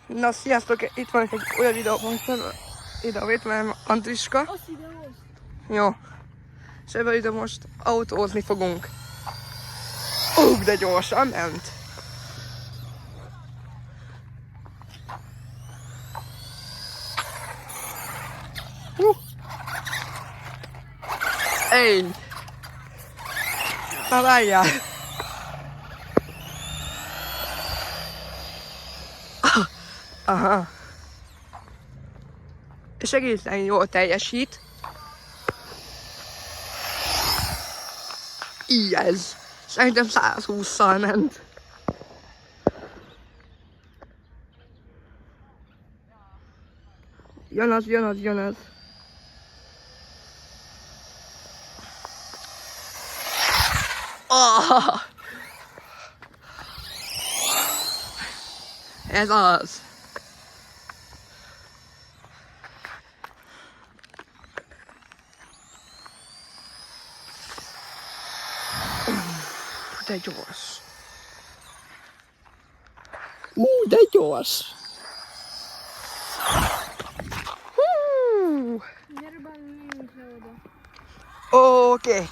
Na, sziasztok! Itt van egy olyan videó, most itt van Andriska. Jó. És ebben ide most autózni fogunk. De gyorsan ment. Ej! Na várjál! Aha. És egészen jól teljesít. Így ez. Szerintem 120-szal ment. Jön az. Oh! Ez az. De gyors. De gyors. Oké.